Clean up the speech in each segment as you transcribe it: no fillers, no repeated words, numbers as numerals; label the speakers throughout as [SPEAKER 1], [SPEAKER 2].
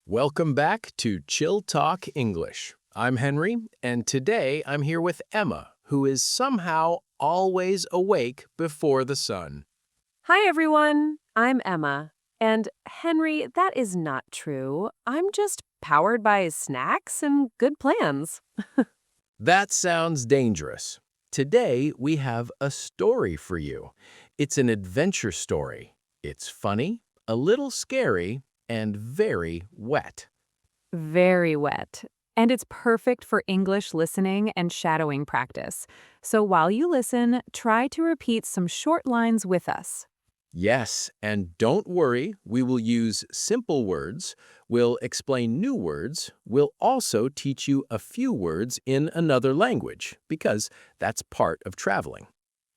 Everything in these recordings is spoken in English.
[SPEAKER 1] Welcome back to Chilltalk English. I'm Henry, and today I'm here with Emma, who is somehow always awake before the sun.
[SPEAKER 2] Hi, everyone. I'm Emma. And Henry, that is not true. I'm just powered by snacks and good plans.
[SPEAKER 1] That sounds dangerous. Today we have a story for you. It's an adventure story. It's funny, a little scary, and very wet.
[SPEAKER 2] Very wet. And it's perfect for English listening and shadowing practice. So while you listen, try to repeat some short lines with us.
[SPEAKER 1] Yes, and don't worry, we will use simple words, we'll explain new words, we'll also teach you a few words in another language, because that's part of traveling.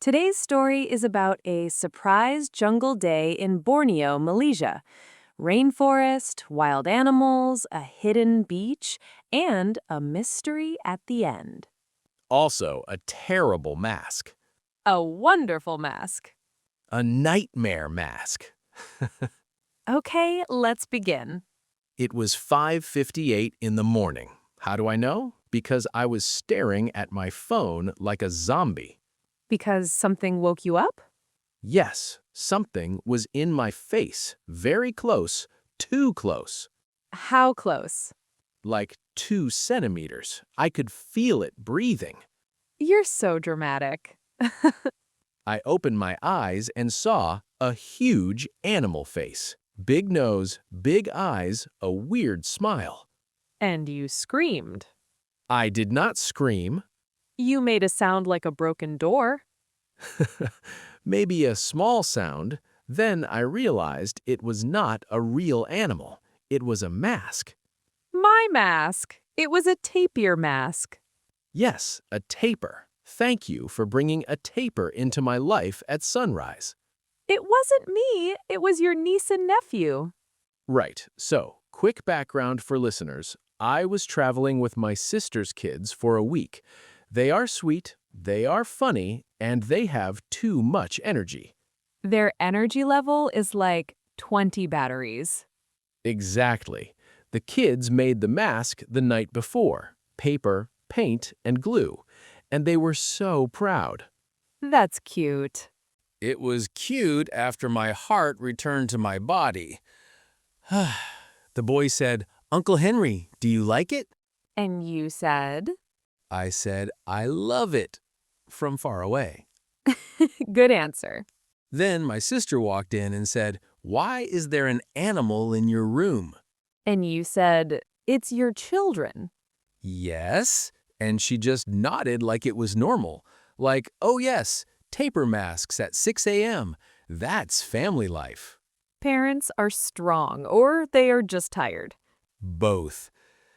[SPEAKER 2] Today's story is about a surprise jungle day in Borneo, Malaysia. Rainforest, wild animals, a hidden beach, and a mystery at the end.
[SPEAKER 1] Also, a terrible mask.
[SPEAKER 2] A wonderful mask.
[SPEAKER 1] A nightmare mask.
[SPEAKER 2] Okay, let's begin.
[SPEAKER 1] It was 5:58 in the morning. How do I know? Because I was staring at my phone like a zombie.
[SPEAKER 2] Because something woke you up?
[SPEAKER 1] Yes, something was in my face, very close, too close.
[SPEAKER 2] How close?
[SPEAKER 1] Like 2 centimeters. I could feel it breathing.
[SPEAKER 2] You're so dramatic.
[SPEAKER 1] I opened my eyes and saw a huge animal face. Big nose, big eyes, a weird smile.
[SPEAKER 2] And you screamed.
[SPEAKER 1] I did not scream.
[SPEAKER 2] You made a sound like a broken door.
[SPEAKER 1] Maybe a small sound. Then I realized it was not a real animal. It was a mask.
[SPEAKER 2] My mask. It was a tapir mask.
[SPEAKER 1] Yes, a tapir. Thank you for bringing a tapir into my life at sunrise.
[SPEAKER 2] It wasn't me. It was your niece and nephew.
[SPEAKER 1] Right, so, quick background for listeners. I was traveling with my sister's kids for a week. They are sweet, they are funny, and they have too much energy.
[SPEAKER 2] Their energy level is like 20 batteries.
[SPEAKER 1] Exactly. The kids made the mask the night before. Paper, paint, and glue. And they were so proud.
[SPEAKER 2] That's cute.
[SPEAKER 1] It was cute after my heart returned to my body. The boy said, "Uncle Henry, do you like it?"
[SPEAKER 2] And you said?
[SPEAKER 1] I said, "I love it," from far away.
[SPEAKER 2] Good answer.
[SPEAKER 1] Then my sister walked in and said, "Why is there an animal in your room?"
[SPEAKER 2] And you said, it's your children.
[SPEAKER 1] Yes, and she just nodded like it was normal. Like, "Oh yes, tapir masks at 6 a.m. That's family life."
[SPEAKER 2] Parents are strong, or they are just tired.
[SPEAKER 1] Both.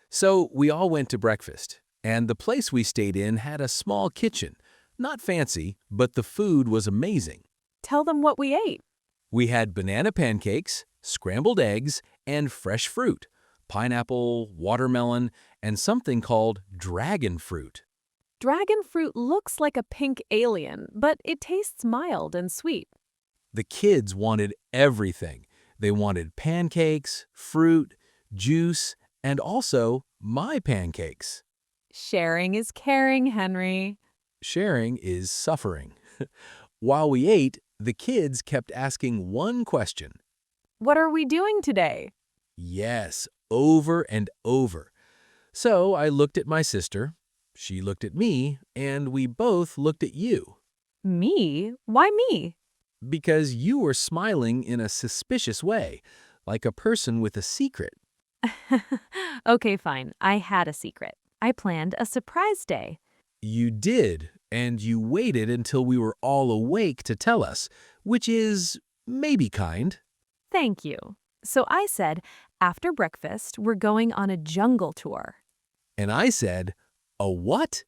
[SPEAKER 1] So we all went to breakfast, and the place we stayed in had a small kitchen. Not fancy, but the food was amazing.
[SPEAKER 2] Tell them what we ate.
[SPEAKER 1] We had banana pancakes, scrambled eggs, and fresh fruit, pineapple, watermelon, and something called dragon fruit.
[SPEAKER 2] Dragon fruit looks like a pink alien, but it tastes mild and sweet.
[SPEAKER 1] The kids wanted everything. They wanted pancakes, fruit, juice, and also my pancakes.
[SPEAKER 2] Sharing is caring, Henry.
[SPEAKER 1] Sharing is suffering. While we ate, the kids kept asking one question.
[SPEAKER 2] What are we doing today?
[SPEAKER 1] Yes, over and over. So I looked at my sister, she looked at me, and we both looked at you.
[SPEAKER 2] Me? Why me?
[SPEAKER 1] Because you were smiling in a suspicious way, like a person with a secret.
[SPEAKER 2] Okay, fine. I had a secret. I planned a surprise day.
[SPEAKER 1] You did, and you waited until we were all awake to tell us, which is maybe kind.
[SPEAKER 2] Thank you. So I said, after breakfast, we're going on a jungle tour.
[SPEAKER 1] And I said, "A what?"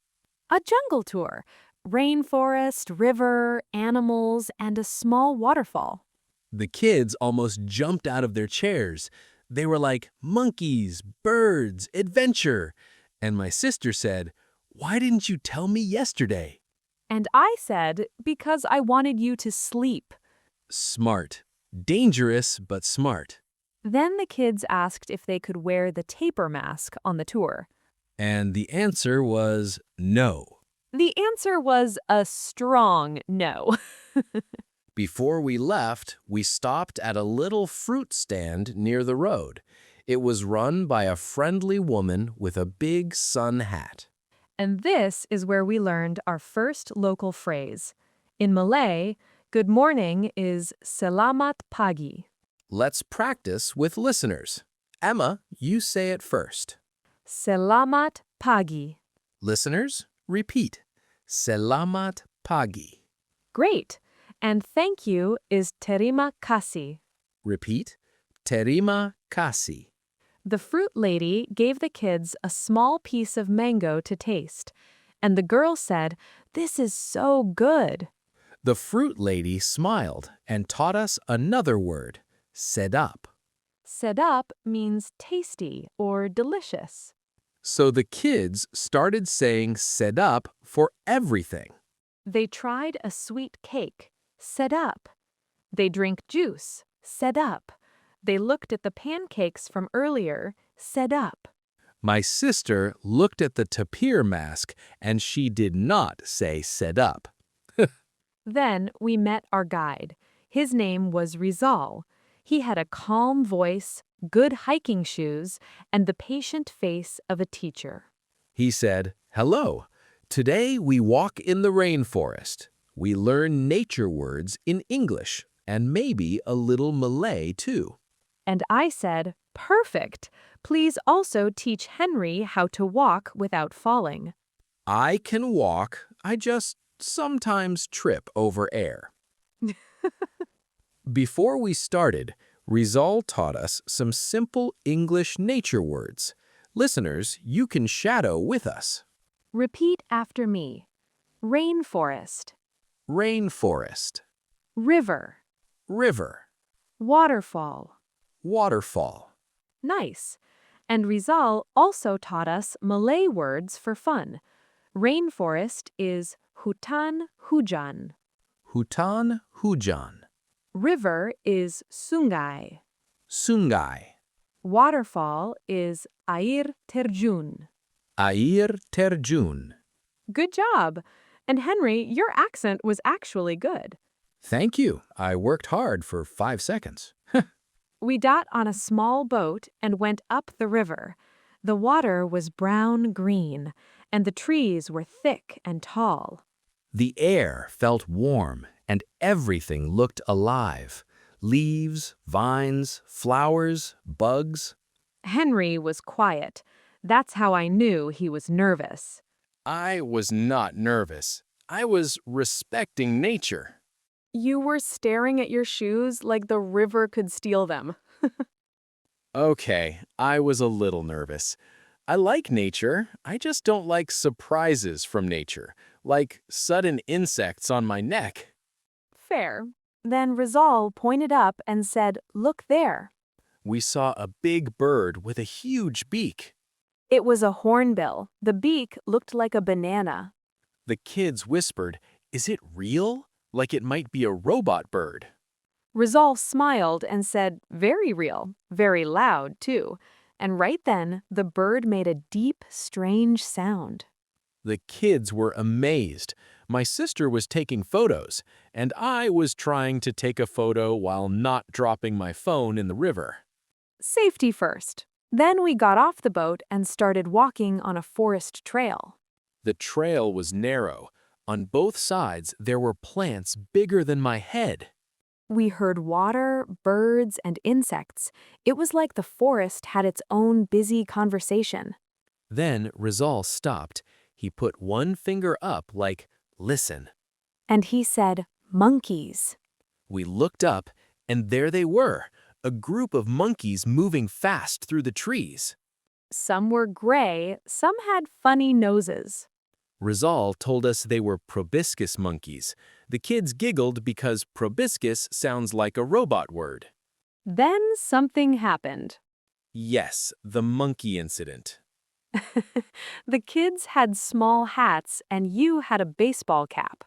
[SPEAKER 2] A jungle tour. Rainforest, river, animals, and a small waterfall.
[SPEAKER 1] The kids almost jumped out of their chairs. They were like, "Monkeys, birds, adventure." And my sister said, "Why didn't you tell me yesterday?"
[SPEAKER 2] And I said, because I wanted you to sleep.
[SPEAKER 1] Smart. Dangerous, but smart.
[SPEAKER 2] Then the kids asked if they could wear the taper mask on the tour.
[SPEAKER 1] And the answer was no.
[SPEAKER 2] The answer was a strong no.
[SPEAKER 1] Before we left, we stopped at a little fruit stand near the road. It was run by a friendly woman with a big sun hat.
[SPEAKER 2] And this is where we learned our first local phrase. In Malay, good morning is selamat pagi.
[SPEAKER 1] Let's practice with listeners. Emma, you say it first.
[SPEAKER 2] Selamat pagi.
[SPEAKER 1] Listeners, repeat. Selamat pagi.
[SPEAKER 2] Great. And thank you is terima kasih.
[SPEAKER 1] Repeat. Terima kasih.
[SPEAKER 2] The fruit lady gave the kids a small piece of mango to taste. And the girl said, "This is so good."
[SPEAKER 1] The fruit lady smiled and taught us another word, sedap.
[SPEAKER 2] Sedap means tasty or delicious.
[SPEAKER 1] So the kids started saying sedap for everything.
[SPEAKER 2] They tried a sweet cake, sedap. They drink juice, sedap. They looked at the pancakes from earlier, sedap.
[SPEAKER 1] My sister looked at the tapir mask and she did not say sedap.
[SPEAKER 2] Then we met our guide. His name was Rizal. He had a calm voice, good hiking shoes, and the patient face of a teacher.
[SPEAKER 1] He said, "Hello. Today we walk in the rainforest. We learn nature words in English and maybe a little Malay too."
[SPEAKER 2] And I said, "Perfect. Please also teach Henry how to walk without falling."
[SPEAKER 1] I can walk, I just sometimes trip over air. Before we started, Rizal taught us some simple English nature words. Listeners, you can shadow with us.
[SPEAKER 2] Repeat after me. Rainforest,
[SPEAKER 1] Rainforest,
[SPEAKER 2] river,
[SPEAKER 1] river,
[SPEAKER 2] waterfall.
[SPEAKER 1] waterfall.
[SPEAKER 2] Nice. And Rizal also taught us Malay words for fun. Rainforest is hutan hujan.
[SPEAKER 1] Hutan hujan,
[SPEAKER 2] River is sungai.
[SPEAKER 1] sungai,
[SPEAKER 2] Waterfall is air terjun.
[SPEAKER 1] air terjun.
[SPEAKER 2] Good job. And Henry, your accent was actually good.
[SPEAKER 1] Thank you. I worked hard for 5 seconds.
[SPEAKER 2] We got on a small boat and went up the river. The water was brown-green, and the trees were thick and tall.
[SPEAKER 1] The air felt warm and everything looked alive. Leaves, vines, flowers, bugs.
[SPEAKER 2] Henry was quiet. That's how I knew he was nervous.
[SPEAKER 1] I was not nervous. I was respecting nature.
[SPEAKER 2] You were staring at your shoes like the river could steal them.
[SPEAKER 1] Okay, I was a little nervous. I like nature. I just don't like surprises from nature, like sudden insects on my neck.
[SPEAKER 2] Fair. Then Rizal pointed up and said, "Look there."
[SPEAKER 1] We saw a big bird with a huge beak.
[SPEAKER 2] It was a hornbill. The beak looked like a banana.
[SPEAKER 1] The kids whispered, "Is it real? Like it might be a robot bird."
[SPEAKER 2] Rizal smiled and said, "Very real, very loud, too." And right then, the bird made a deep, strange sound.
[SPEAKER 1] The kids were amazed. My sister was taking photos, and I was trying to take a photo while not dropping my phone in the river.
[SPEAKER 2] Safety first. Then we got off the boat and started walking on a forest trail.
[SPEAKER 1] The trail was narrow. On both sides, there were plants bigger than my head.
[SPEAKER 2] We heard water, birds, and insects. It was like the forest had its own busy conversation.
[SPEAKER 1] Then Rizal stopped. He put one finger up like, "Listen."
[SPEAKER 2] And he said, "Monkeys."
[SPEAKER 1] We looked up, and there they were, a group of monkeys moving fast through the trees.
[SPEAKER 2] Some were gray, some had funny noses.
[SPEAKER 1] Rizal told us they were proboscis monkeys. The kids giggled because proboscis sounds like a robot word.
[SPEAKER 2] Then something happened.
[SPEAKER 1] Yes, the monkey incident.
[SPEAKER 2] The kids had small hats and you had a baseball cap.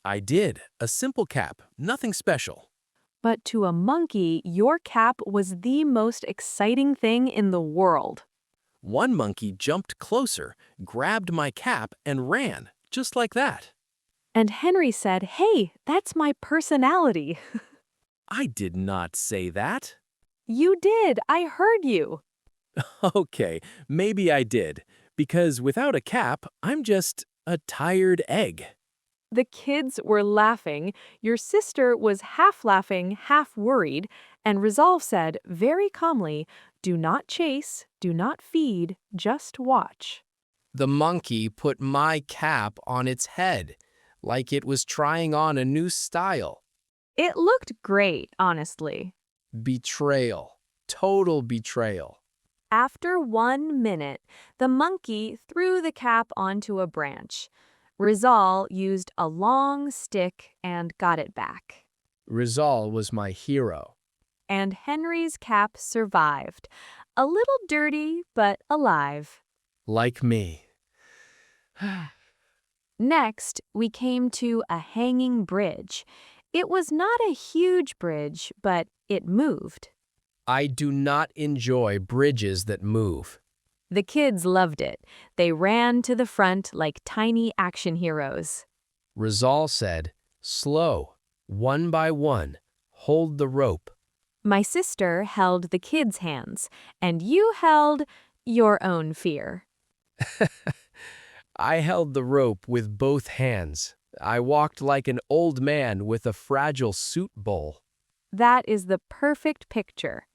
[SPEAKER 1] I did, a simple cap, nothing special.
[SPEAKER 2] But to a monkey, your cap was the most exciting thing in the world.
[SPEAKER 1] One monkey jumped closer, grabbed my cap, and ran, just like that.
[SPEAKER 2] And Henry said, "Hey, that's my personality."
[SPEAKER 1] I did not say that.
[SPEAKER 2] You did. I heard you.
[SPEAKER 1] Okay, maybe I did, because without a cap, I'm just a tired egg.
[SPEAKER 2] The kids were laughing. Your sister was half laughing, half worried, and Resolve said very calmly, "Do not chase, do not feed, just watch."
[SPEAKER 1] The monkey put my cap on its head, like it was trying on a new style.
[SPEAKER 2] It looked great, honestly.
[SPEAKER 1] Betrayal. Total betrayal.
[SPEAKER 2] After 1 minute, the monkey threw the cap onto a branch. Rizal used a long stick and got it back.
[SPEAKER 1] Rizal was my hero.
[SPEAKER 2] And Henry's cap survived. A little dirty, but alive.
[SPEAKER 1] Like me.
[SPEAKER 2] Next, we came to a hanging bridge. It was not a huge bridge, but it moved.
[SPEAKER 1] I do not enjoy bridges that move.
[SPEAKER 2] The kids loved it. They ran to the front like tiny action heroes.
[SPEAKER 1] Rizal said, "Slow, one by one, hold the rope."
[SPEAKER 2] My sister held the kids' hands, and you held your own fear.
[SPEAKER 1] I held the rope with both hands. I walked like an old man with a fragile soup bowl.
[SPEAKER 2] That is the perfect picture.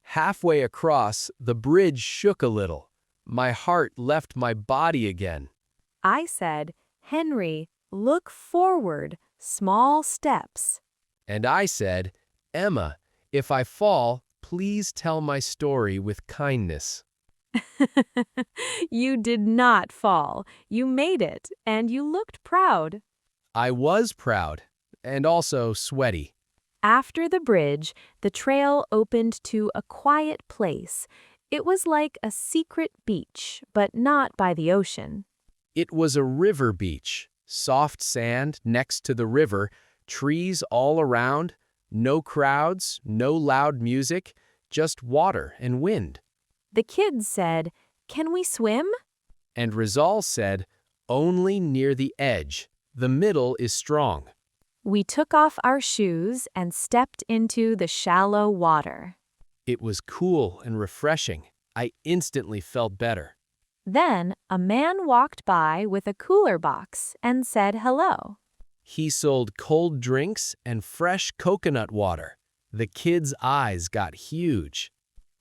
[SPEAKER 1] Halfway across, the bridge shook a little. My heart left my body again.
[SPEAKER 2] I said, "Henry, look forward, small steps."
[SPEAKER 1] And I said, "Emma, if I fall, please tell my story with kindness."
[SPEAKER 2] You did not fall. You made it, and you looked proud.
[SPEAKER 1] I was proud, and also sweaty.
[SPEAKER 2] After the bridge, the trail opened to a quiet place. It was like a secret beach, but not by the ocean.
[SPEAKER 1] It was a river beach, soft sand next to the river, trees all around, no crowds, no loud music, just water and wind.
[SPEAKER 2] The kids said, "Can we swim?"
[SPEAKER 1] And Rizal said, "Only near the edge. The middle is strong."
[SPEAKER 2] We took off our shoes and stepped into the shallow water.
[SPEAKER 1] It was cool and refreshing. I instantly felt better.
[SPEAKER 2] Then a man walked by with a cooler box and said hello.
[SPEAKER 1] He sold cold drinks and fresh coconut water. The kids' eyes got huge.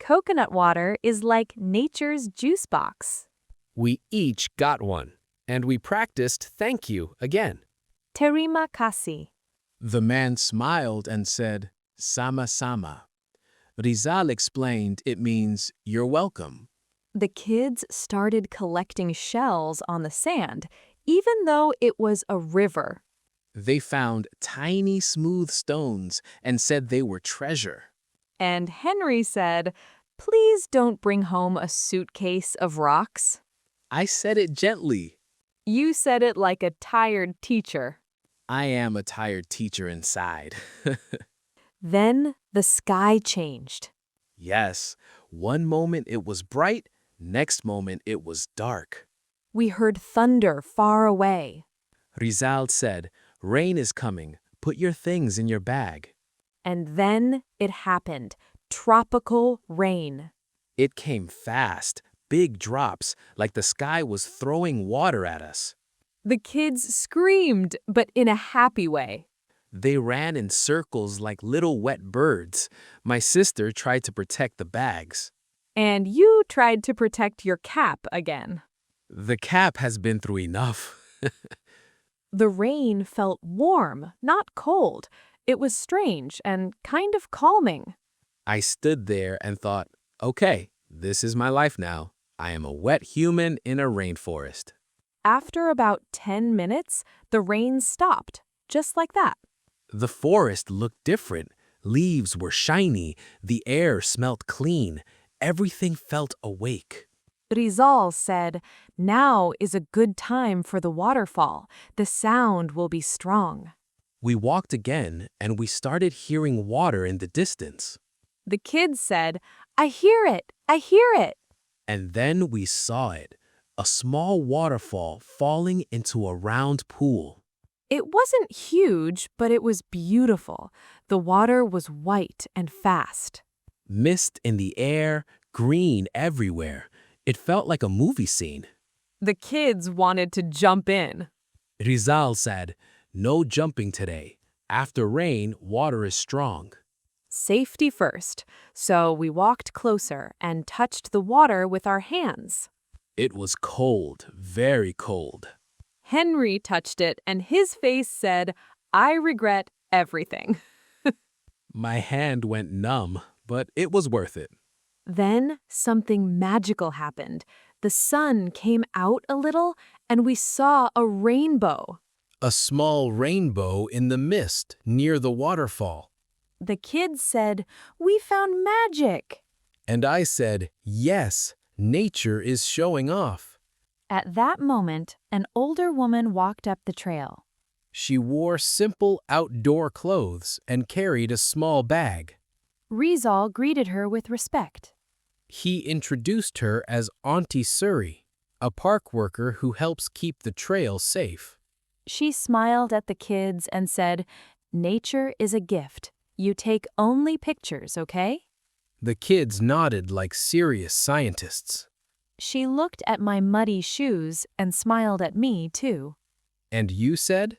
[SPEAKER 2] Coconut water is like nature's juice box.
[SPEAKER 1] We each got one, and we practiced thank you again.
[SPEAKER 2] Terima kasih.
[SPEAKER 3] The man smiled and said, "Sama-sama." Rizal explained it means "you're welcome."
[SPEAKER 2] The kids started collecting shells on the sand, even though it was a river.
[SPEAKER 3] They found tiny smooth stones and said they were treasure.
[SPEAKER 2] And Henry said, "Please don't bring home a suitcase of rocks."
[SPEAKER 3] I said it gently.
[SPEAKER 2] You said it like a tired teacher.
[SPEAKER 3] I am a tired teacher inside.
[SPEAKER 2] Then the sky changed.
[SPEAKER 3] Yes, one moment it was bright, next moment it was dark.
[SPEAKER 2] We heard thunder far away.
[SPEAKER 3] Rizal said, "Rain is coming. Put your things in your bag."
[SPEAKER 2] And then it happened. Tropical rain.
[SPEAKER 3] It came fast, big drops, like the sky was throwing water at us.
[SPEAKER 2] The kids screamed, but in a happy way.
[SPEAKER 3] They ran in circles like little wet birds. My sister tried to protect the bags.
[SPEAKER 2] And you tried to protect your cap again.
[SPEAKER 3] The cap has been through enough.
[SPEAKER 2] The rain felt warm, not cold. It was strange and kind of calming.
[SPEAKER 3] I stood there and thought, okay, this is my life now. I am a wet human in a rainforest.
[SPEAKER 2] After about 10 minutes, the rain stopped, just like that.
[SPEAKER 3] The forest looked different. Leaves were shiny. The air smelt clean. Everything felt awake.
[SPEAKER 2] Rizal said, "Now is a good time for the waterfall. The sound will be strong."
[SPEAKER 3] We walked again, and we started hearing water in the distance.
[SPEAKER 2] The kids said, I hear it, I hear it.
[SPEAKER 3] And then we saw it, a small waterfall falling into a round pool.
[SPEAKER 2] It wasn't huge, but it was beautiful. The water was white and fast.
[SPEAKER 3] Mist in the air, green everywhere. It felt like a movie scene.
[SPEAKER 2] The kids wanted to jump in.
[SPEAKER 3] Rizal said, "No jumping today. After rain, water is strong."
[SPEAKER 2] Safety first, so we walked closer and touched the water with our hands.
[SPEAKER 3] It was cold, very cold.
[SPEAKER 2] Henry touched it and his face said, I regret everything.
[SPEAKER 3] My hand went numb, but it was worth it.
[SPEAKER 2] Then something magical happened. The sun came out a little and we saw a rainbow.
[SPEAKER 1] A small rainbow in the mist near the waterfall.
[SPEAKER 2] The kids said, we found magic.
[SPEAKER 1] And I said, yes, nature is showing off.
[SPEAKER 2] At that moment, an older woman walked up the trail.
[SPEAKER 1] She wore simple outdoor clothes and carried a small bag.
[SPEAKER 2] Rizal greeted her with respect.
[SPEAKER 1] He introduced her as Auntie Suri, a park worker who helps keep the trail safe.
[SPEAKER 2] She smiled at the kids and said, nature is a gift. You take only pictures, okay?
[SPEAKER 1] The kids nodded like serious scientists.
[SPEAKER 2] She looked at my muddy shoes and smiled at me, too.
[SPEAKER 1] And you said?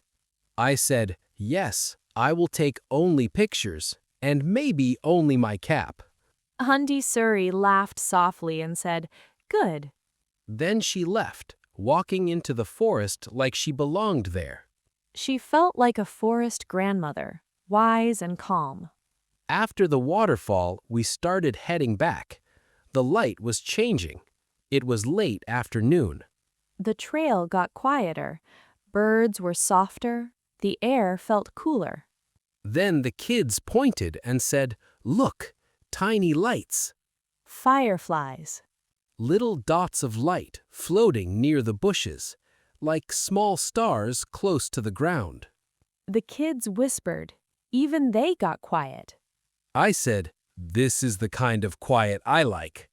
[SPEAKER 1] I said, yes, I will take only pictures, and maybe only my cap.
[SPEAKER 2] Auntie Suri laughed softly and said, good.
[SPEAKER 1] Then she left, walking into the forest like she belonged there.
[SPEAKER 2] She felt like a forest grandmother, wise and calm.
[SPEAKER 1] After the waterfall, we started heading back. The light was changing. It was late afternoon.
[SPEAKER 2] The trail got quieter. Birds were softer. The air felt cooler.
[SPEAKER 1] Then the kids pointed and said, look, tiny lights.
[SPEAKER 2] Fireflies.
[SPEAKER 1] Little dots of light floating near the bushes, like small stars close to the ground.
[SPEAKER 2] The kids whispered. Even they got quiet.
[SPEAKER 1] I said, this is the kind of quiet I like.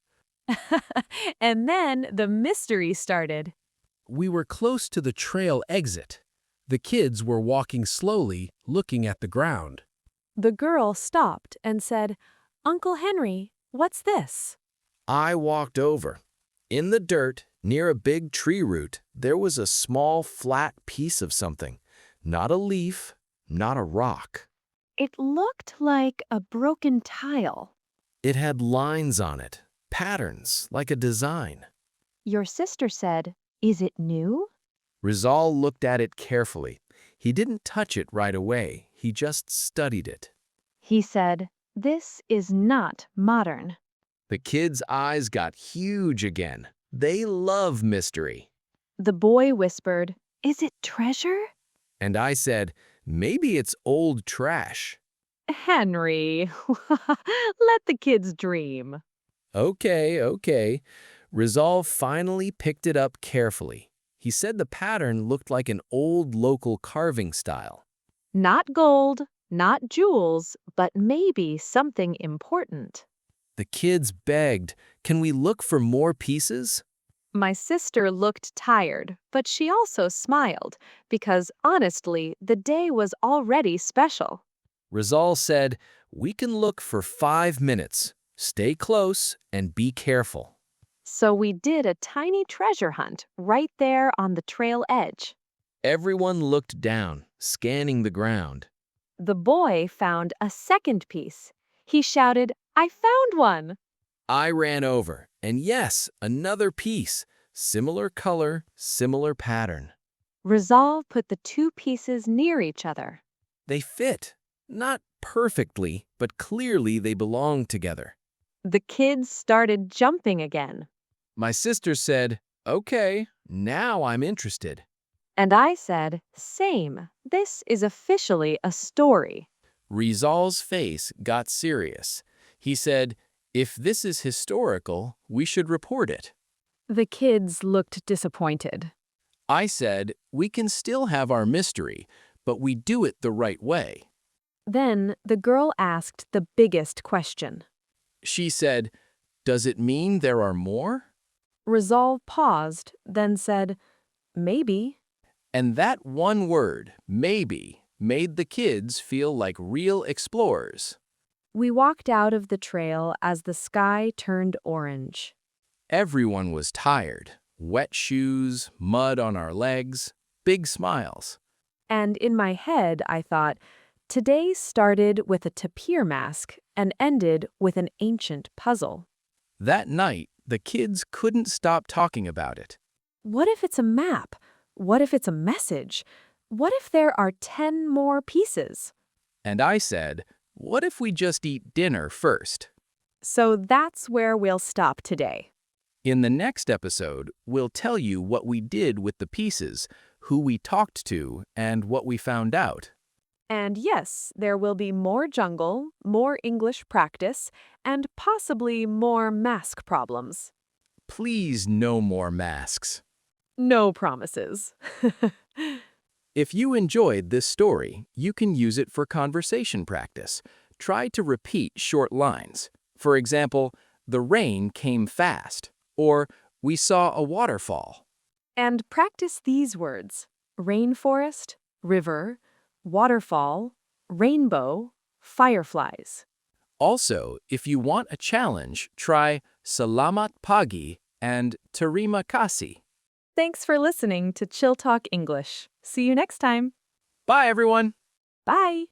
[SPEAKER 2] And then the mystery started.
[SPEAKER 1] We were close to the trail exit. The kids were walking slowly, looking at the ground.
[SPEAKER 2] The girl stopped and said, Uncle Henry, what's this?
[SPEAKER 1] I walked over. In the dirt, near a big tree root, there was a small, flat piece of something. Not a leaf, not a rock.
[SPEAKER 2] It looked like a broken tile.
[SPEAKER 1] It had lines on it, patterns, like a design.
[SPEAKER 2] Your sister said, is it new?
[SPEAKER 1] Rizal looked at it carefully. He didn't touch it right away. He just studied it.
[SPEAKER 2] He said, this is not modern.
[SPEAKER 1] The kids' eyes got huge again. They love mystery.
[SPEAKER 2] The boy whispered, is it treasure?
[SPEAKER 1] And I said, maybe it's old trash.
[SPEAKER 2] Henry, let the kids dream.
[SPEAKER 1] Okay. Rizal finally picked it up carefully. He said the pattern looked like an old local carving style.
[SPEAKER 2] Not gold, not jewels, but maybe something important.
[SPEAKER 1] The kids begged, can we look for more pieces?
[SPEAKER 2] My sister looked tired, but she also smiled, because honestly, the day was already special.
[SPEAKER 1] Rizal said, we can look for 5 minutes. Stay close and be careful.
[SPEAKER 2] So we did a tiny treasure hunt right there on the trail edge.
[SPEAKER 1] Everyone looked down, scanning the ground.
[SPEAKER 2] The boy found a second piece. He shouted, I found one!
[SPEAKER 1] I ran over, and yes, another piece. Similar color, similar pattern.
[SPEAKER 2] Rizal put the two pieces near each other.
[SPEAKER 1] They fit. Not perfectly, but clearly they belong together.
[SPEAKER 2] The kids started jumping again.
[SPEAKER 1] My sister said, okay, now I'm interested.
[SPEAKER 2] And I said, same. This is officially a story.
[SPEAKER 1] Rizal's face got serious. He said, if this is historical, we should report it.
[SPEAKER 2] The kids looked disappointed.
[SPEAKER 1] I said, we can still have our mystery, but we do it the right way.
[SPEAKER 2] Then the girl asked the biggest question.
[SPEAKER 1] She said, "Does it mean there are more?"
[SPEAKER 2] Resolve paused, then said, "Maybe."
[SPEAKER 1] And that one word, maybe, made the kids feel like real explorers.
[SPEAKER 2] We walked out of the trail as the sky turned orange.
[SPEAKER 1] Everyone was tired. Wet shoes, mud on our legs, big smiles.
[SPEAKER 2] And in my head, I thought, today started with a tapir mask and ended with an ancient puzzle.
[SPEAKER 1] That night, the kids couldn't stop talking about it.
[SPEAKER 2] What if it's a map? What if it's a message? What if there are 10 more pieces?
[SPEAKER 1] And I said, what if we just eat dinner first?
[SPEAKER 2] So that's where we'll stop today.
[SPEAKER 1] In the next episode, we'll tell you what we did with the pieces, who we talked to, and what we found out.
[SPEAKER 2] And yes, there will be more jungle, more English practice, and possibly more mask problems.
[SPEAKER 1] Please, no more masks.
[SPEAKER 2] No promises.
[SPEAKER 1] If you enjoyed this story, you can use it for conversation practice. Try to repeat short lines. For example, the rain came fast, or we saw a waterfall.
[SPEAKER 2] And practice these words: rainforest, river, waterfall, rainbow, fireflies.
[SPEAKER 1] Also, if you want a challenge, try selamat pagi and terima kasih.
[SPEAKER 2] Thanks for listening to Chilltalk English. See you next time.
[SPEAKER 1] Bye, everyone!
[SPEAKER 2] Bye!